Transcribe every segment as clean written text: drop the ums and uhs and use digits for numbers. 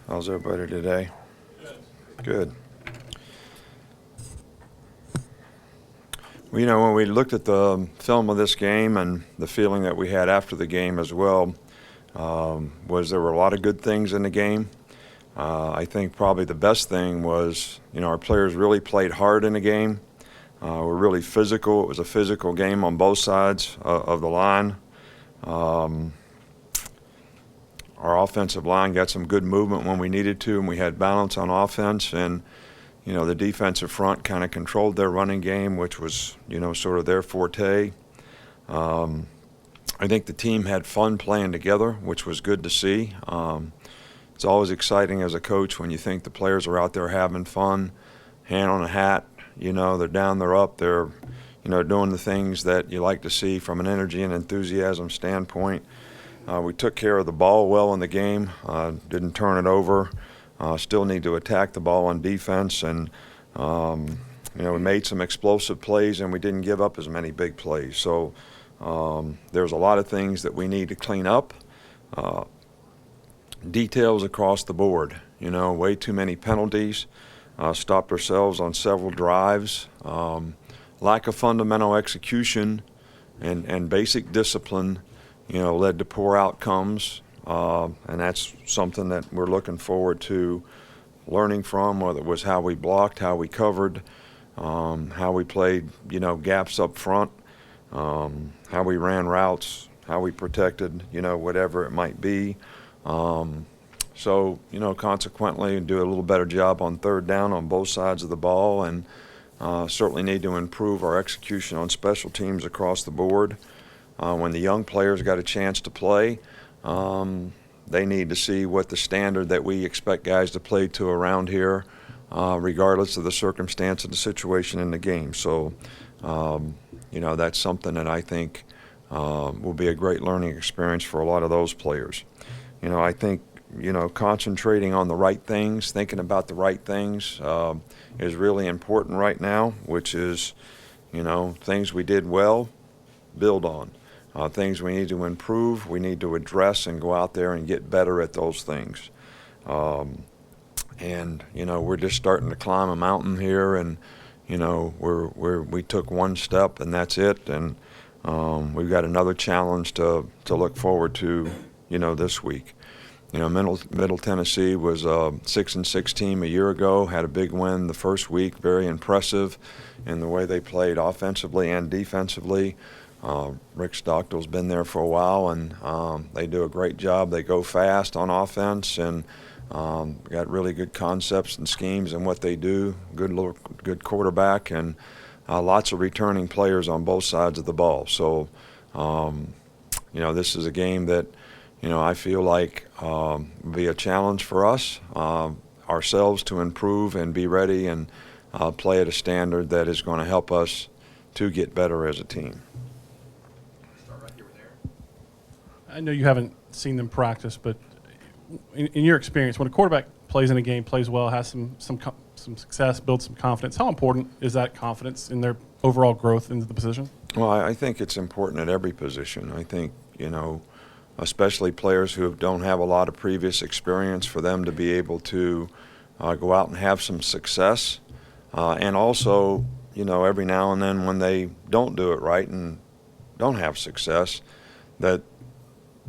How's everybody today? Good. Well, when we looked at the film of this game and the feeling that we had after the game as well, was there were a lot of good things in the game. I think probably the best thing was, our players really played hard in the game. We're really physical. It was a physical game on both sides of the line. Our offensive line got some good movement when we needed to, and we had balance on offense. And, the defensive front kind of controlled their running game, which was, sort of their forte. I think the team had fun playing together, which was good to see. It's always exciting as a coach when you think the players are out there having fun, hand on a hat. They're down, they're up, they're, doing the things that you like to see from an energy and enthusiasm standpoint. We took care of the ball well in the game, didn't turn it over. Still need to attack the ball on defense, and we made some explosive plays, and we didn't give up as many big plays. So there's a lot of things that we need to clean up. Details across the board, way too many penalties. Stopped ourselves on several drives. Lack of fundamental execution and basic discipline, led to poor outcomes. And that's something that we're looking forward to learning from, whether it was how we blocked, how we covered, how we played, gaps up front, how we ran routes, how we protected, whatever it might be. So, consequently, do a little better job on third down on both sides of the ball, and certainly need to improve our execution on special teams across the board. When the young players got a chance to play, they need to see what the standard that we expect guys to play to around here, regardless of the circumstance of the situation in the game. So, that's something that I think will be a great learning experience for a lot of those players. I think, concentrating on the right things, thinking about the right things is really important right now, which is, things we did well, build on. Things we need to improve, we need to address and go out there and get better at those things. And, we're just starting to climb a mountain here, and, we took one step and that's it. And we've got another challenge to look forward to, this week. Middle Tennessee was a 6-6 team a year ago, had a big win the first week, very impressive in the way they played offensively and defensively. Rick Stockdale's been there for a while, and they do a great job. They go fast on offense, and got really good concepts and schemes in what they do. Good quarterback, and lots of returning players on both sides of the ball. So, this is a game that, I feel like will be a challenge for us, ourselves, to improve and be ready and play at a standard that is going to help us to get better as a team. I know you haven't seen them practice, but in your experience, when a quarterback plays in a game, plays well, has some success, builds some confidence, how important is that confidence in their overall growth into the position? Well, I think it's important at every position. I think, especially players who don't have a lot of previous experience, for them to be able to go out and have some success. And also, every now and then when they don't do it right and don't have success, that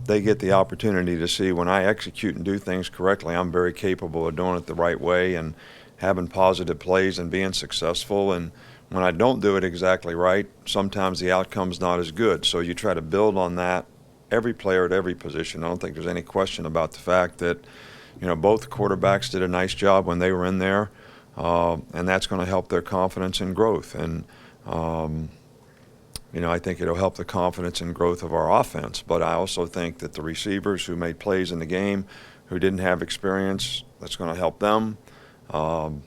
they get the opportunity to see, when I execute and do things correctly, I'm very capable of doing it the right way and having positive plays and being successful. And when I don't do it exactly right, sometimes the outcome's not as good. So you try to build on that, every player at every position. I don't think there's any question about the fact that, both quarterbacks did a nice job when they were in there, and that's going to help their confidence and growth. And I think it'll help the confidence and growth of our offense. But I also think that the receivers who made plays in the game, who didn't have experience, that's going to help them. And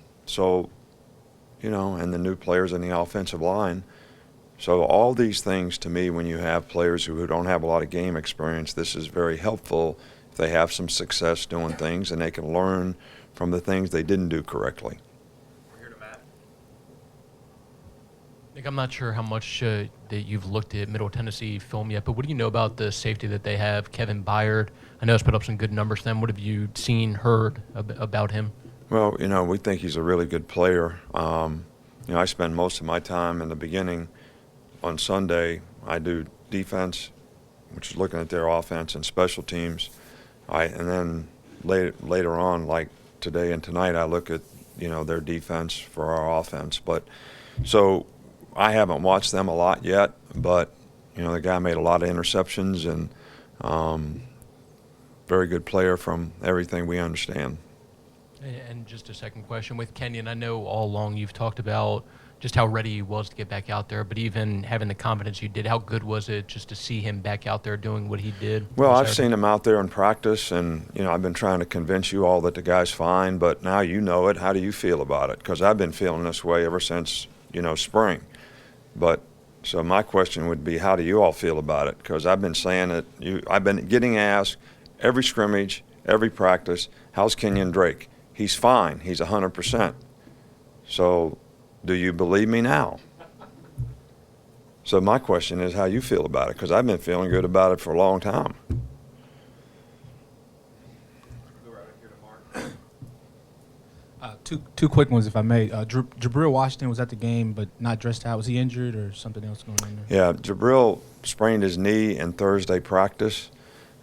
the new players in the offensive line. So all these things, to me, when you have players who don't have a lot of game experience, this is very helpful if they have some success doing things and they can learn from the things they didn't do correctly. We're here to Matt. Nick, I'm not sure how much that you've looked at Middle Tennessee film yet, but what do you know about the safety that they have, Kevin Byard? I know it's put up some good numbers for them. What have you seen, heard about him? Well, we think he's a really good player. I spend most of my time in the beginning on Sunday. I do defense, which is looking at their offense and special teams. And then later on, like today and tonight, I look at their defense for our offense. But so I haven't watched them a lot yet, but the guy made a lot of interceptions and very good player from everything we understand. And just a second question with Kenyon, I know all along you've talked about just how ready he was to get back out there, but even having the confidence you did, how good was it just to see him back out there doing what he did? Well, on I've Saturday? seen him out there in practice, and I've been trying to convince you all that the guy's fine, but now you know it. How do you feel about it? Because I've been feeling this way ever since spring. But so my question would be, how do you all feel about it? Because I've been saying it. I've been getting asked every scrimmage, every practice, how's Kenyon Drake? He's fine. He's 100%. So do you believe me now? So my question is how you feel about it, because I've been feeling good about it for a long time. Two quick ones, if I may. Jabril Washington was at the game but not dressed out. Was he injured or something else going on there? Yeah, Jabril sprained his knee in Thursday practice,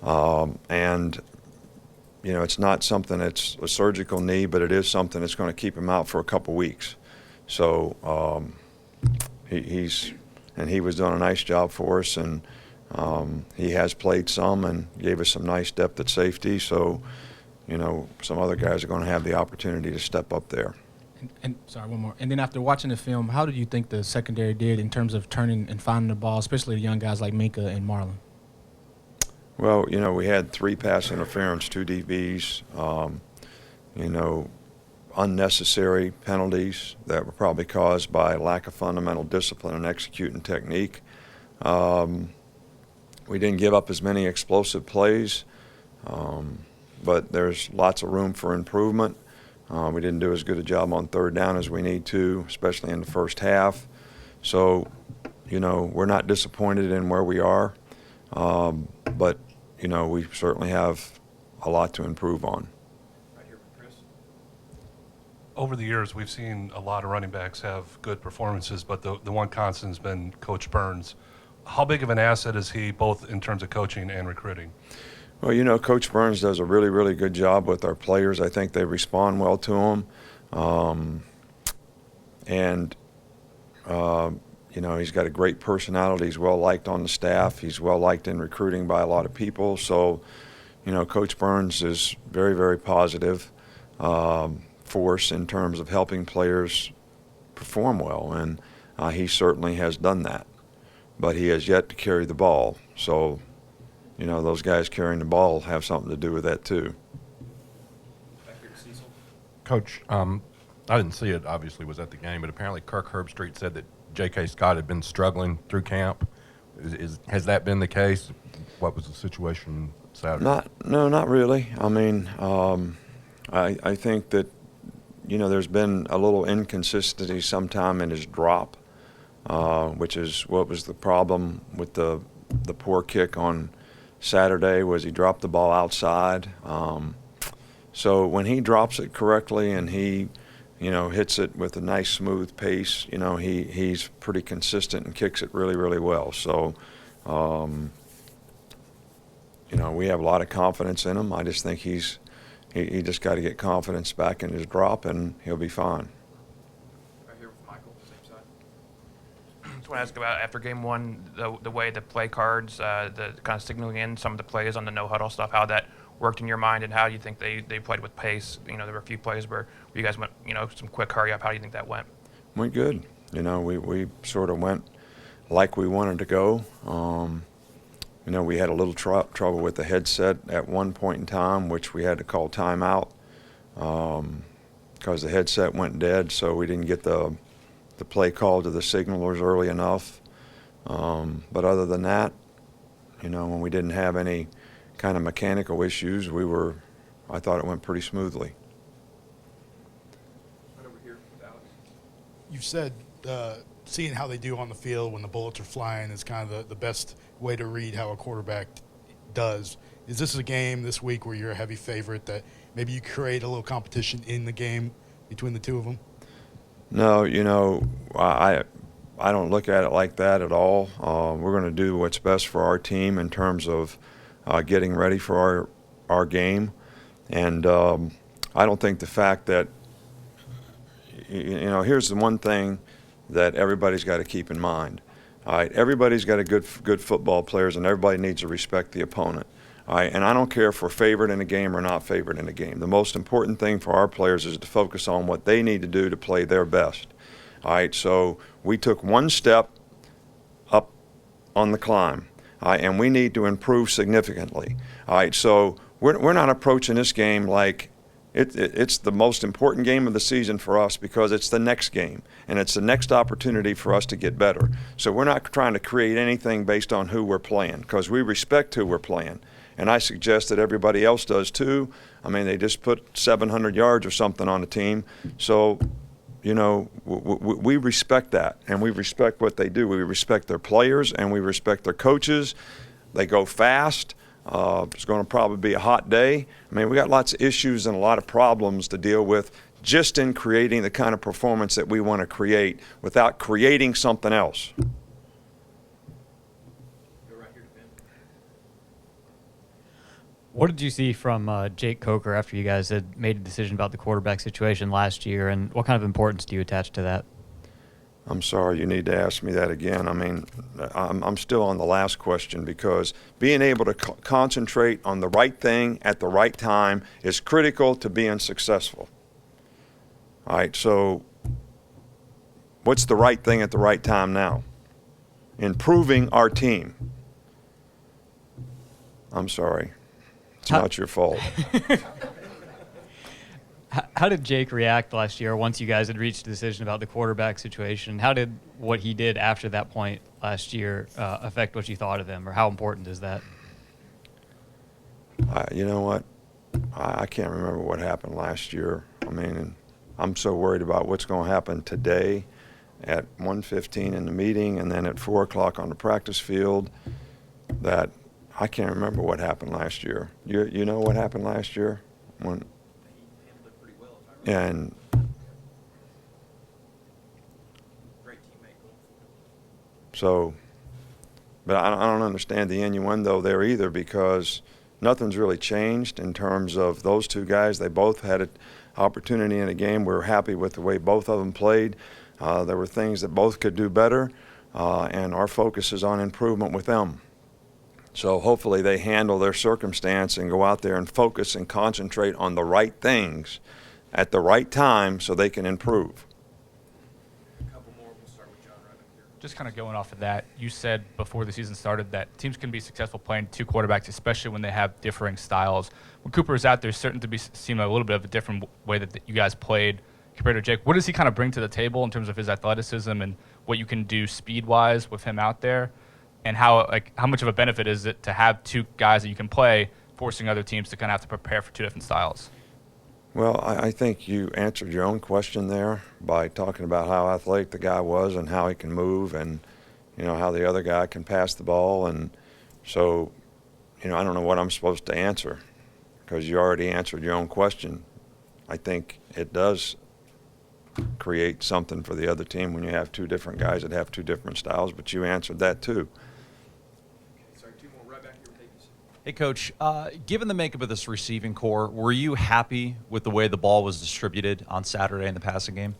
and it's not something that's a surgical knee, but it is something that's going to keep him out for a couple weeks. So he was doing a nice job for us, and he has played some and gave us some nice depth at safety. So some other guys are going to have the opportunity to step up there. And sorry, one more. And then after watching the film, how did you think the secondary did in terms of turning and finding the ball, especially the young guys like Minka and Marlon? Well, we had 3 pass interference, 2 DBs, unnecessary penalties that were probably caused by lack of fundamental discipline and executing technique. We didn't give up as many explosive plays, but there's lots of room for improvement. We didn't do as good a job on third down as we need to, especially in the first half. So, we're not disappointed in where we are, but, we certainly have a lot to improve on. Right here with Chris. Over the years, we've seen a lot of running backs have good performances, but the one constant has been Coach Burns. How big of an asset is he, both in terms of coaching and recruiting? Well, Coach Burns does a really, really good job with our players. I think they respond well to him. He's got a great personality. He's well-liked on the staff. He's well-liked in recruiting by a lot of people. So, Coach Burns is very, very positive force in terms of helping players perform well, and he certainly has done that. But he has yet to carry the ball. So, those guys carrying the ball have something to do with that too. Coach, I didn't see it, obviously, was at the game, but apparently Kirk Herbstreit said that J.K. Scott had been struggling through camp. Has that been the case? What was the situation Saturday? Not really. I mean, I think that, there's been a little inconsistency sometime in his drop, which is what was the problem with the poor kick on Saturday, was he dropped the ball outside. So when he drops it correctly and he, hits it with a nice smooth pace, he's pretty consistent and kicks it really, really well. So, we have a lot of confidence in him. I just think he just got to get confidence back in his drop and he'll be fine. Right here with Michael, same side. Just want to ask about after game one, the way the play cards, the kind of signaling in some of the plays on the no huddle stuff, how that worked in your mind, and how you think they played with pace. There were a few plays where you guys went, some quick hurry up. How do you think that went? Went good. We sort of went like we wanted to go. We had a little trouble with the headset at one point in time, which we had to call timeout because the headset went dead, so we didn't get the play call to the signalers early enough. But other than that, when we didn't have any kind of mechanical issues, I thought it went pretty smoothly. Right over here with Alex. You've said seeing how they do on the field when the bullets are flying is kind of the best way to read how a quarterback does. Is this a game this week where you're a heavy favorite that maybe you create a little competition in the game between the two of them? No, I don't look at it like that at all. We're going to do what's best for our team in terms of getting ready for our game. And I don't think the fact that, here's the one thing that everybody's got to keep in mind. All right, everybody's got a good football players, and everybody needs to respect the opponent. All right, and I don't care if we're favored in a game or not favored in a game. The most important thing for our players is to focus on what they need to do to play their best. All right, so we took one step up on the climb, all right, and we need to improve significantly. All right, so we're not approaching this game like it's the most important game of the season for us because it's the next game, and it's the next opportunity for us to get better. So we're not trying to create anything based on who we're playing because we respect who we're playing. And I suggest that everybody else does too. I mean, they just put 700 yards or something on the team. So, we respect that, and we respect what they do. We respect their players, and we respect their coaches. They go fast. It's going to probably be a hot day. I mean, we got lots of issues and a lot of problems to deal with just in creating the kind of performance that we want to create without creating something else. What did you see from Jake Coker after you guys had made a decision about the quarterback situation last year, and what kind of importance do you attach to that? I'm sorry, you need to ask me that again. I mean, I'm still on the last question because being able to concentrate on the right thing at the right time is critical to being successful. All right, so what's the right thing at the right time now? Improving our team. I'm sorry. It's not your fault. How did Jake react last year once you guys had reached a decision about the quarterback situation? How did what he did after that point last year affect what you thought of him, or how important is that? You know what? I can't remember what happened last year. I mean, I'm so worried about what's going to happen today at 1:15 in the meeting and then at 4 o'clock on the practice field that I can't remember what happened last year. You know what happened last year? And so, but I don't understand the innuendo there either because nothing's really changed in terms of those two guys. They both had an opportunity in a game. We were happy with the way both of them played. There were things that both could do better, and our focus is on improvement with them. So hopefully they handle their circumstance and go out there and focus and concentrate on the right things at the right time so they can improve. Just kind of going off of that, you said before the season started that teams can be successful playing two quarterbacks, especially when they have differing styles. When Cooper is out there, certain to seem a little bit of a different way that you guys played compared to Jake. What does he kind of bring to the table in terms of his athleticism and what you can do speed-wise with him out there? And how much of a benefit is it to have two guys that you can play, forcing other teams to kind of have to prepare for two different styles? Well, I think you answered your own question there by talking about how athletic the guy was and how he can move and, how the other guy can pass the ball. And so, I don't know what I'm supposed to answer because you already answered your own question. I think it does create something for the other team when you have two different guys that have two different styles, but you answered that too. Hey, Coach, given the makeup of this receiving core, were you happy with the way the ball was distributed on Saturday in the passing game?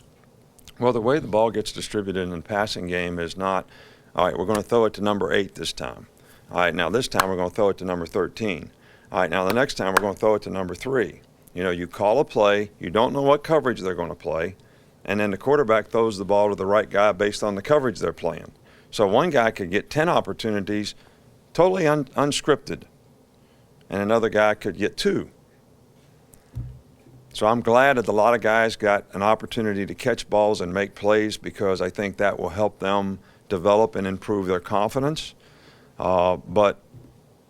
Well, the way the ball gets distributed in the passing game is not, all right, we're going to throw it to number 8 this time. All right, now this time we're going to throw it to number 13. All right, now the next time we're going to throw it to number 3. You call a play, you don't know what coverage they're going to play, and then the quarterback throws the ball to the right guy based on the coverage they're playing. So one guy could get 10 opportunities totally unscripted, and another guy could get 2. So I'm glad that a lot of guys got an opportunity to catch balls and make plays because I think that will help them develop and improve their confidence. But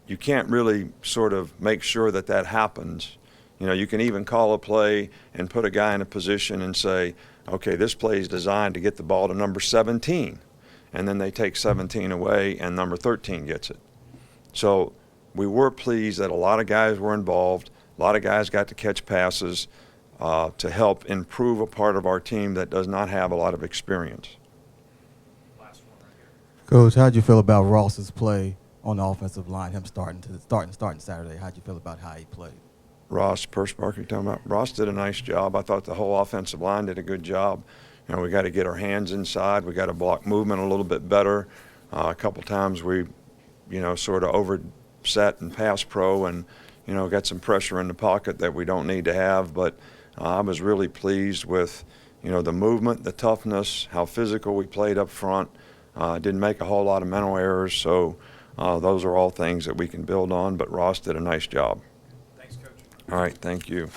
you can't really sort of make sure that happens You know, you can even call a play and put a guy in a position and say, okay, this play is designed to get the ball to number 17. And then they take 17 away and number 13 gets it. So we were pleased that a lot of guys were involved. A lot of guys got to catch passes to help improve a part of our team that does not have a lot of experience. Coach, how'd you feel about Ross's play on the offensive line, him starting Saturday? How'd you feel about how he played? Ross Perspark, you're talking about? Ross did a nice job. I thought the whole offensive line did a good job. You know, we got to get our hands inside. We got to block movement a little bit better. A couple times we, you know, sort of overset and pass pro and, you know, got some pressure in the pocket that we don't need to have. But I was really pleased with, you know, the movement, the toughness, how physical we played up front. Didn't make a whole lot of mental errors. So those are all things that we can build on. But Ross did a nice job. Thanks, Coach. All right, thank you.